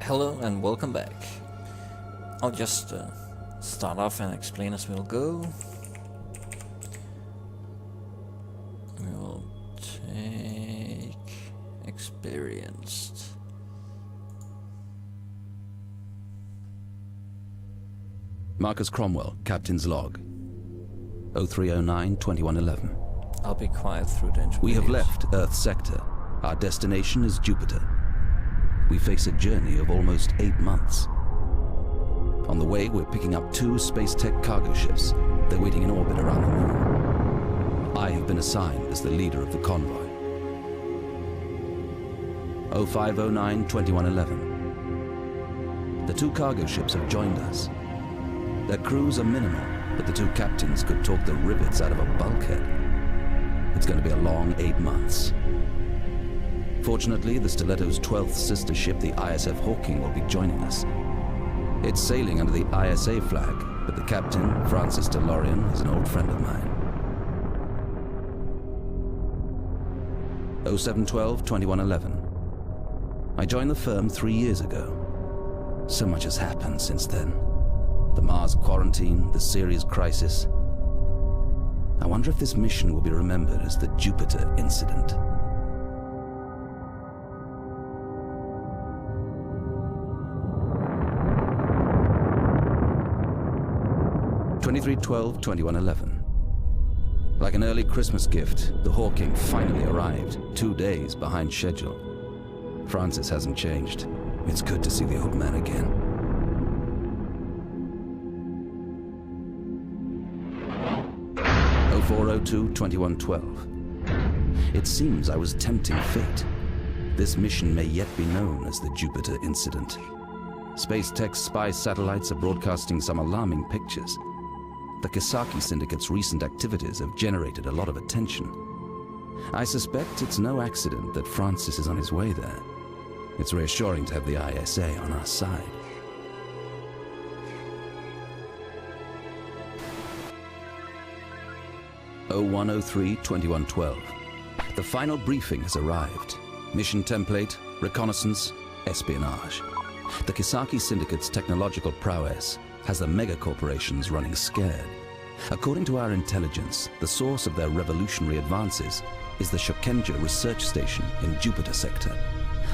Hello and welcome back. I'll just start off and explain as we'll go. We will take experienced. Marcus Cromwell, Captain's Log, 0309-2111. I'll be quiet through the interview. We have left Earth Sector. Our destination is Jupiter. We face a journey of almost 8 months. On the way, we're picking up 2 space tech cargo ships. They're waiting in orbit around the moon. I have been assigned as the leader of the convoy. 0509-2111. The 2 cargo ships have joined us. Their crews are minimal, but the 2 captains could talk the rivets out of a bulkhead. It's going to be a long 8 months. Fortunately, the Stiletto's 12th sister ship, the ISF Hawking, will be joining us. It's sailing under the ISA flag, but the captain, Francis DeLorean, is an old friend of mine. 0712-2111. I joined the firm 3 years ago. So much has happened since then. The Mars quarantine, the Ceres crisis. I wonder if this mission will be remembered as the Jupiter incident. 2312-2111. Like an early Christmas gift, the Hawking finally arrived, 2 days behind schedule. Francis hasn't changed. It's good to see the old man again. Oh 0402-2112. It seems I was tempting fate. This mission may yet be known as the Jupiter incident. Space Tech's spy satellites are broadcasting some alarming pictures. The Kisaki Syndicate's recent activities have generated a lot of attention. I suspect it's no accident that Francis is on his way there. It's reassuring to have the ISA on our side. Oh 0103-2112. The final briefing has arrived. Mission template, reconnaissance, espionage. The Kisaki Syndicate's technological prowess has the mega-corporations running scared. According to our intelligence, the source of their revolutionary advances is the Shokenja research station in Jupiter sector.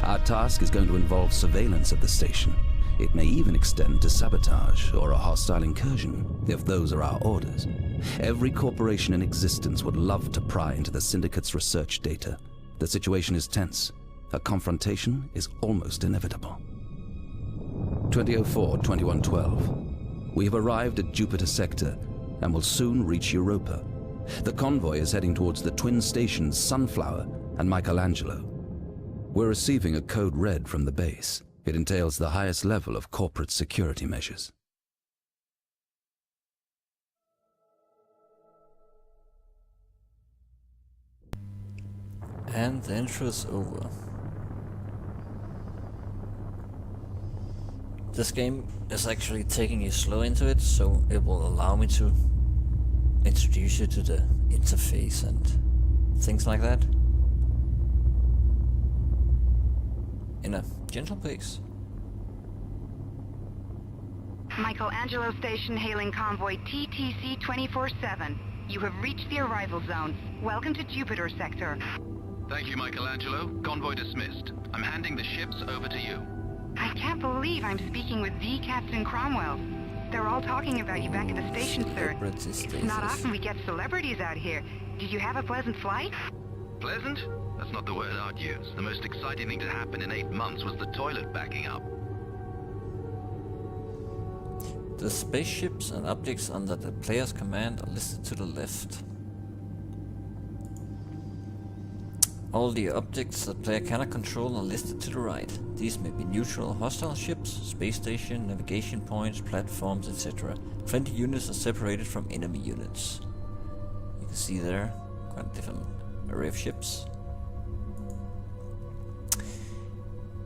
Our task is going to involve surveillance of the station. It may even extend to sabotage or a hostile incursion, if those are our orders. Every corporation in existence would love to pry into the Syndicate's research data. The situation is tense. A confrontation is almost inevitable. 2004-2112. We have arrived at Jupiter sector and will soon reach Europa. The convoy is heading towards the twin stations Sunflower and Michelangelo. We're receiving a code red from the base. It entails the highest level of corporate security measures. And the intro is over. This game is actually taking you slow into it, so it will allow me to introduce you to the interface and things like that in a gentle pace. Michelangelo Station hailing convoy TTC 24-7. You have reached the arrival zone. Welcome to Jupiter sector. Thank you, Michelangelo. Convoy dismissed. I'm handing the ships over to you. I can't believe I'm speaking with the Captain Cromwell. They're all talking about you back at the station, sir. It's not often we get celebrities out here. Did you have a pleasant flight? Pleasant? That's not the word I'd use. The most exciting thing to happen in 8 months was the toilet backing up. The spaceships and objects under the player's command are listed to the left. All the objects the player cannot control are listed to the right. These may be neutral or hostile ships, space station, navigation points, platforms, etc. Friendly units are separated from enemy units. You can see there quite a different array of ships.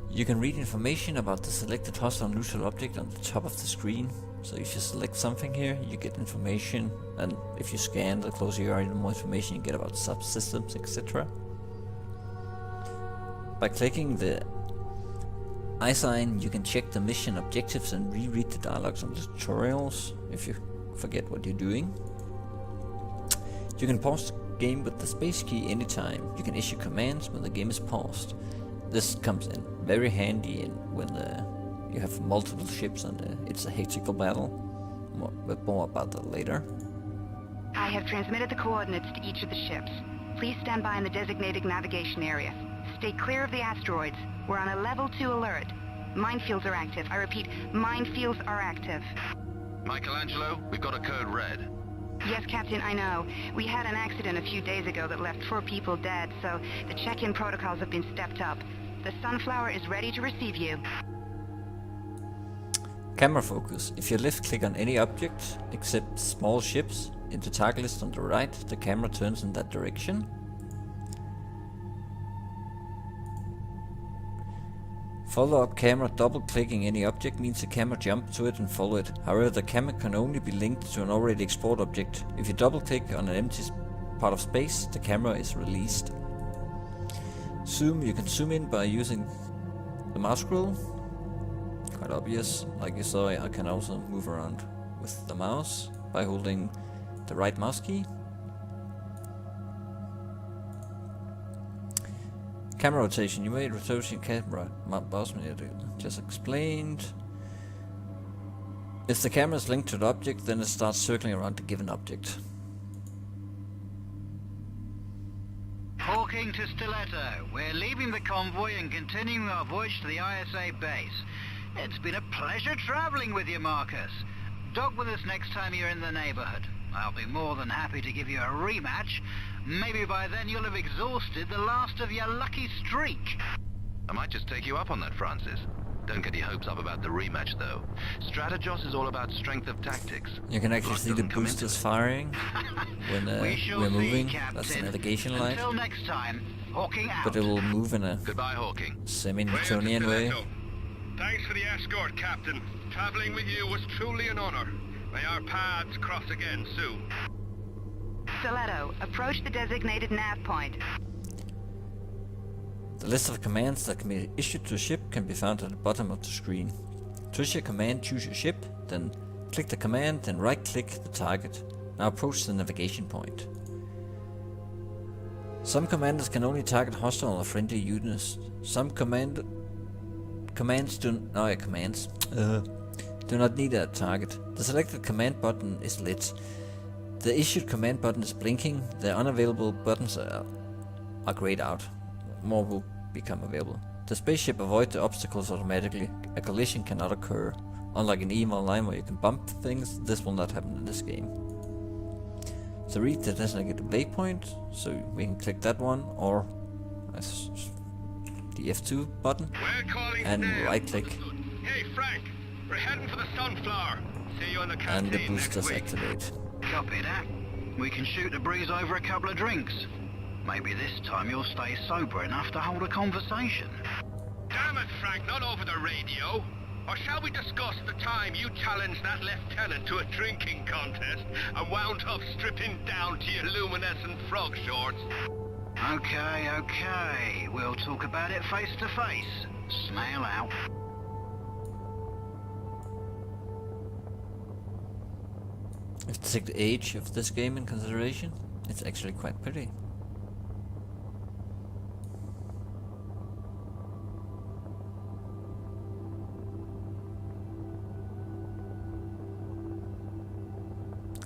You can read information about the selected hostile neutral object on the top of the screen. So if you select something here, you get information, and if you scan, the closer you are, the more information you get about subsystems, etc. By clicking the iSign, you can check the mission objectives and reread the dialogues on the tutorials if you forget what you're doing. You can pause the game with the space key anytime. You can issue commands when the game is paused. This comes in very handy when you have multiple ships and it's a hectical battle. But more about that later. I have transmitted the coordinates to each of the ships. Please stand by in the designated navigation area. Stay clear of the asteroids. We're on a level 2 alert. Minefields are active. I repeat, minefields are active. Michelangelo, we've got a code red. Yes, Captain, I know. We had an accident a few days ago that left 4 people dead, so the check-in protocols have been stepped up. The Sunflower is ready to receive you. Camera focus. If you left-click on any object, except small ships, in the target list on the right, the camera turns in that direction. Follow-up camera. Double-clicking any object means the camera jump to it and follow it. However, the camera can only be linked to an already explored object. If you double-click on an empty part of space, the camera is released. Zoom. You can zoom in by using the mouse scroll. Quite obvious. Like you saw, I can also move around with the mouse by holding the right mouse key. Camera rotation. You may rotate your camera. Just explained. If the camera is linked to the object, then it starts circling around the given object. Hawking to Stiletto. We're leaving the convoy and continuing our voyage to the ISA base. It's been a pleasure traveling with you, Marcus. Dock with us next time you're in the neighborhood. I'll be more than happy to give you a rematch. Maybe by then you'll have exhausted the last of your lucky streak. I might just take you up on that, Francis. Don't get your hopes up about the rematch, though. Strategos is all about strength of tactics. You can actually Luck see the doesn't come boosters into it. firing when we're moving. That's the Captain. navigation light. Until next time, Hawking out. But it will move in a Goodbye, Hawking. semi-Newtonian way. Thanks for the escort, Captain. Traveling with you was truly an honor. May our paths cross again soon. Stiletto, approach the designated nav point. The list of commands that can be issued to a ship can be found at the bottom of the screen. To issue a command, choose your ship, then click the command, then right-click the target. Now approach the navigation point. Some commanders can only target hostile or friendly units. Some commands do not need a target. The selected command button is lit. The issued command button is blinking. The unavailable buttons are grayed out. More will become available. The spaceship avoids the obstacles automatically. A collision cannot occur. Unlike in EVE Online where you can bump things, this will not happen in this game. So read the designated waypoint, so we can click that one, or the F2 button, We're calling and now. right-click, Hey, Frank. We're heading for the Sunflower. See you in the and the canteen next boosters week. activate. Copy that. We can shoot the breeze over a couple of drinks. Maybe this time you'll stay sober enough to hold a conversation. Damn it, Frank, not over the radio. Or shall we discuss the time you challenged that lieutenant to a drinking contest and wound up stripping down to your luminescent frog shorts? Okay. We'll talk about it face to face. Smile out. If you take the age of this game in consideration, it's actually quite pretty.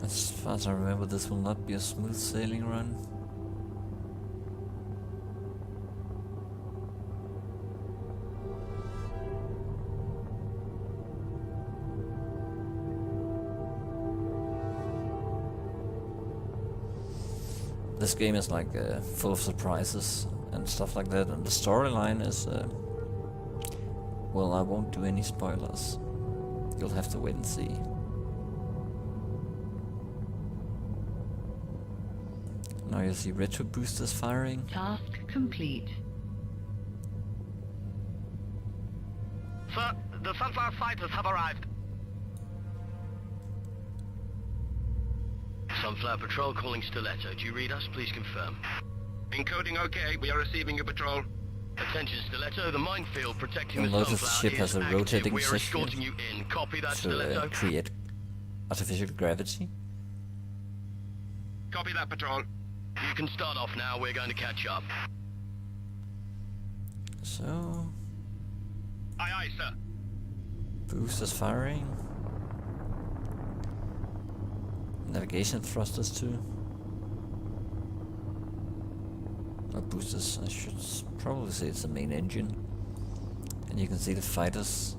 As far as I remember, this will not be a smooth sailing run. This game is like full of surprises and stuff like that, and the storyline is well, I won't do any spoilers. You'll have to wait and see. Now you see retro boosters firing. Task complete. Sir, the Sunflower fighters have arrived. Sunflower Patrol calling Stiletto. Do you read us? Please confirm. Encoding okay. We are receiving your patrol. Attention, Stiletto. The minefield protecting You'll the notice the Sunflower ship is has a active. rotating We're system escorting you in. Copy that, to Stiletto. create artificial gravity. Copy that, Patrol. You can start off now. We're going to catch up. So, Aye, aye, sir. boosters firing. Navigation thrusters too. Or boosters, I should probably say it's the main engine. And you can see the fighters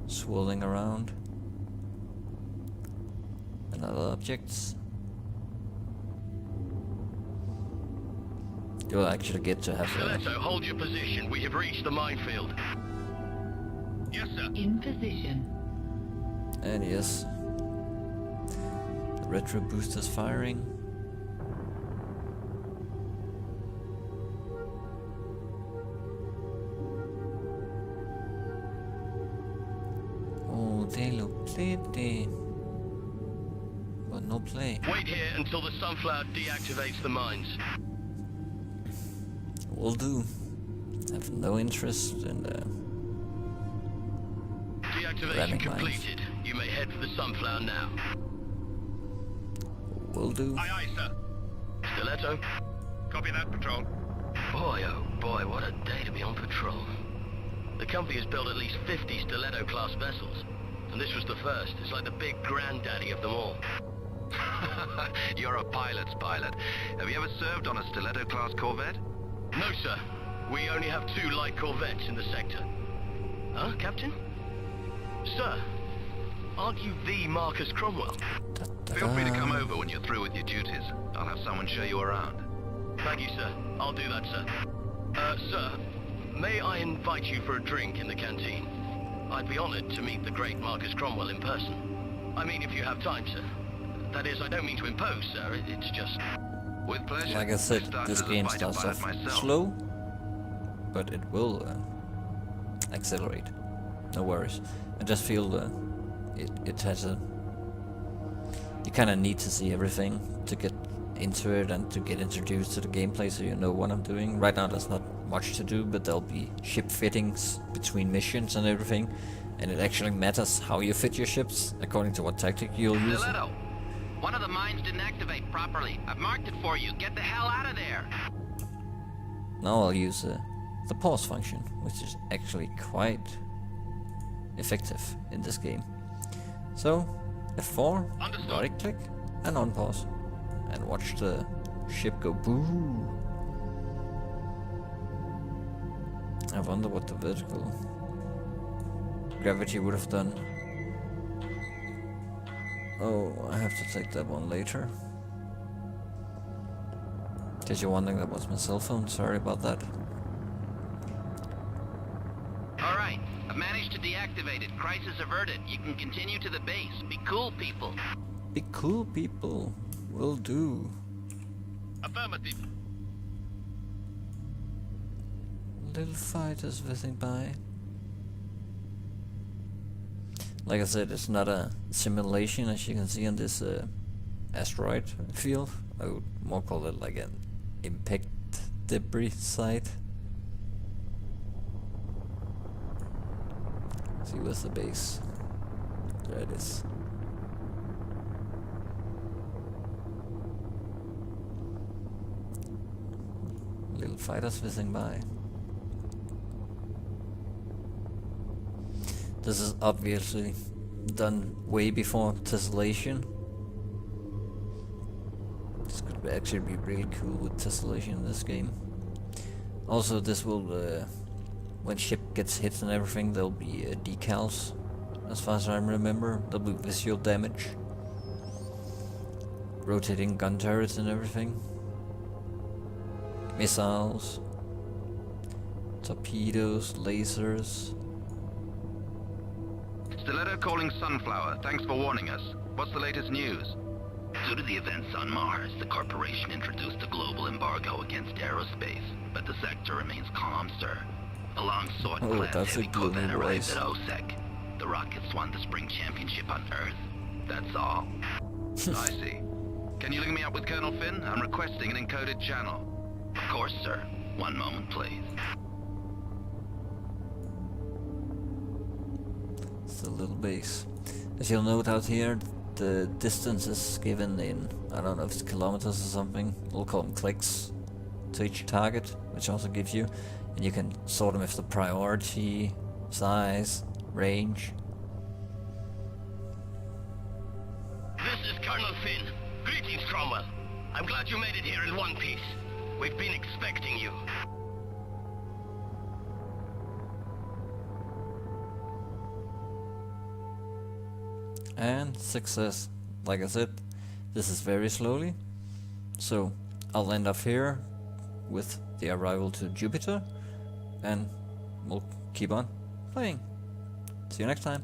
swirling around. And other objects. You'll actually get to have Stiletto, hold your position. We have reached the minefield. Yes, sir. In position. and yes, the retro boosters firing. Oh, they look pretty, but no play. Wait here until the Sunflower deactivates the mines. Will do. Have no interest in Deactivation ramming completed. You may head for the Sunflower now. will do. Aye, aye, sir. Stiletto. Copy that, Patrol. Boy, oh boy, what a day to be on patrol. The company has built at least 50 Stiletto-class vessels, and this was the first. It's like the big granddaddy of them all. You're a pilot's pilot. Have you ever served on a Stiletto-class corvette? No, sir. We only have 2 light corvettes in the sector. Huh, Captain? Sir, aren't you the Marcus Cromwell? Feel free to come over when you're through with your duties. I'll have someone show you around. Thank you, sir. I'll do that, sir. Sir, may I invite you for a drink in the canteen? I'd be honored to meet the great Marcus Cromwell in person. I mean, if you have time, sir. That is, I don't mean to impose, sir. It's just... With pleasure. Like I said, started this as a game fighter starts pilot off myself. slow, but it will accelerate. No worries. I just feel it has a... You kind of need to see everything to get into it and to get introduced to the gameplay, so you know what I'm doing. Right now there's not much to do, but there'll be ship fittings between missions and everything, and it actually matters how you fit your ships according to what tactic you'll use. Stiletto, one of the mines didn't activate properly. I've marked it for you. Get the hell out of there. Now I'll use the pause function, which is actually quite effective in this game. So, F4, Understood. right click, and on pause. And watch the ship go boo. I wonder what the vertical gravity would have done. Oh, I have to take that one later. In case you're wondering, that was my cell phone. Sorry about that. All right, I've managed to deactivate it. Crisis averted. You can continue to the base. Be cool, people. Be cool, people. Will do. Affirmative. Little fighters whizzing by. Like I said, it's not a simulation, as you can see on this asteroid field. I would more call it like an impact debris site. See, where's the base? There it is. Little fighters whizzing by. This is obviously done way before tessellation. This could actually be really cool with tessellation in this game. Also, this will, when ship gets hit and everything, there'll be decals. As far as I remember, there'll be visual damage. Rotating gun turrets and everything. Missiles. Torpedoes, lasers. Stiletto calling Sunflower. Thanks for warning us. What's the latest news? Due to the events on Mars, the corporation introduced a global embargo against aerospace, but the sector remains calm, sir. A long-sword class that's a heavy gloomy corvette arrived place. at OSEC. The Rockets won the spring championship on Earth. That's all. I see. Can you link me up with Colonel Finn? I'm requesting an encoded channel. Of course, sir. One moment, please. It's a little base. As you'll note out here, the distance is given in, I don't know if it's kilometers or something. We'll call them clicks to each target, which also gives you, and you can sort them with the priority, size, range. This is Colonel Finn. Greetings, Cromwell. I'm glad you made it here in one piece. We've been expecting you. And success. Like I said, this is very slowly. So I'll end off here with the arrival to Jupiter, and we'll keep on playing. See you next time.